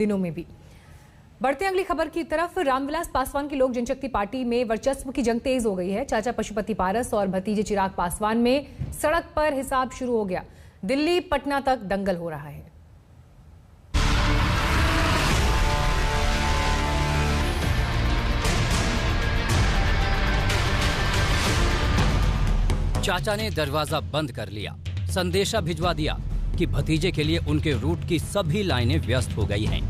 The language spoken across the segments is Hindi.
दिनों में भी। बढ़ते अगली खबर की तरफ। रामविलास पासवान की लोक जनशक्ति पार्टी में वर्चस्व की जंग तेज हो गई है। चाचा पशुपति पारस और भतीजे चिराग पासवान में सड़क पर हिसाब शुरू हो गया। दिल्ली पटना तक दंगल हो रहा है। चाचा ने दरवाजा बंद कर लिया, संदेशा भिजवा दिया कि भतीजे के लिए उनके रूट की सभी लाइनें व्यस्त हो गई हैं।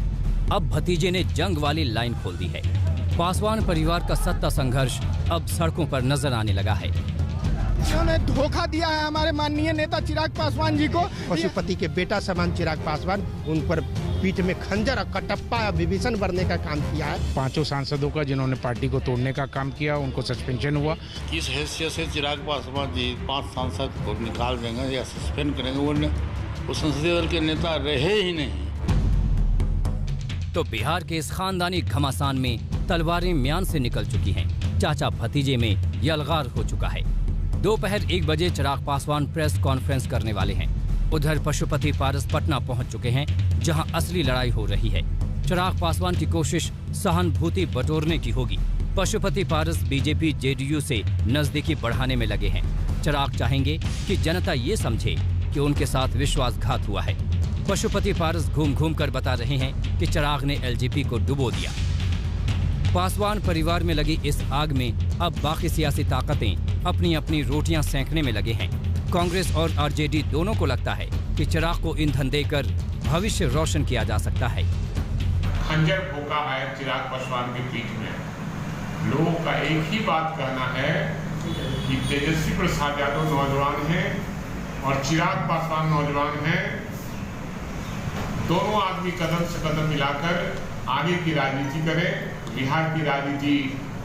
अब भतीजे ने जंग वाली लाइन खोल दी है। पासवान परिवार का सत्ता संघर्ष अब सड़कों पर नजर आने लगा है। इन्होंने धोखा दिया है हमारे माननीय नेता चिराग पासवान जी को। पशुपति के बेटा समान चिराग पासवान, उन पर पीठ में खंजर और कटप्पा विभीषण भरने का काम किया है। 5 सांसदों का जिन्होंने पार्टी को तोड़ने का काम किया, उनको सस्पेंशन हुआ। किस हैसियत से चिराग पासवान जी 5 सांसद को निकाल देंगे या सस्पेंड करेंगे? वो संसदीय दल के नेता रहे ही नहीं। तो बिहार के इस खानदानी घमासान में तलवारें म्यान से निकल चुकी हैं। चाचा भतीजे में यलगार हो चुका है। दोपहर 1 बजे चिराग पासवान प्रेस कॉन्फ्रेंस करने वाले हैं। उधर पशुपति पारस पटना पहुंच चुके हैं, जहां असली लड़ाई हो रही है। चिराग पासवान की कोशिश सहानुभूति बटोरने की होगी। पशुपति पारस बीजेपी जेडीयू से नजदीकी बढ़ाने में लगे हैं। चिराग चाहेंगे कि जनता ये समझे कि उनके साथ विश्वासघात हुआ है। पशुपति पारस घूम घूम कर बता रहे हैं कि चिराग ने एलजेपी को डुबो दिया। पासवान परिवार में लगी इस आग में अब बाकी सियासी ताकतें अपनी अपनी रोटियां सेंकने में लगे हैं। कांग्रेस और आरजेडी दोनों को लगता है कि चिराग को ईंधन देकर भविष्य रोशन किया जा सकता है। खंजर भोंका है चिराग पासवान के पीठ में। लोगों का एक ही बात कहना है कि तेजस्वी प्रसाद यादव नौजवान हैं और चिराग पासवान नौजवान हैं। दोनों आदमी कदम से कदम मिलाकर आगे की राजनीति करें। बिहार की राजनीति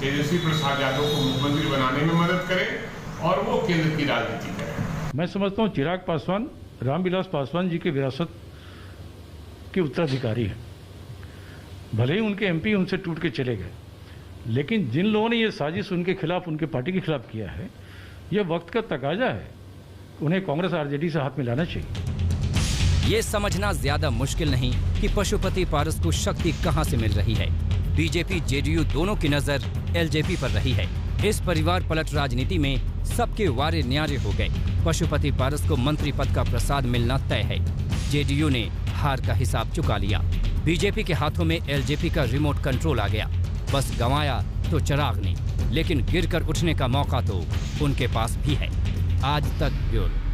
तेजस्वी प्रसाद यादव को मुख्यमंत्री बनाने में मदद करे और वो केंद्र की राजनीति करे। मैं समझता हूँ चिराग पासवान रामविलास पासवान जी की विरासत के उत्तराधिकारी हैं। भले ही उनके एमपी उनसे टूट के चले गए, लेकिन जिन लोगों ने ये साजिश उनके खिलाफ, उनके पार्टी के खिलाफ किया है, यह वक्त का तकाजा है। उन्हें कांग्रेस आरजेडी से हाथ मिलाना चाहिए। ये समझना ज्यादा मुश्किल नहीं कि पशुपति पारस को शक्ति कहां से मिल रही है। बीजेपी जेडीयू दोनों की नजर एलजेपी पर रही है। इस परिवार पलट राजनीति में सबके वारे न्यारे हो गए। पशुपति पारस को मंत्री पद का प्रसाद मिलना तय है। जेडीयू ने हार का हिसाब चुका लिया। बीजेपी के हाथों में एलजेपी का रिमोट कंट्रोल आ गया। बस गंवाया तो चिराग ने, लेकिन गिरकर उठने का मौका तो उनके पास भी है। आज तक ब्यूरो।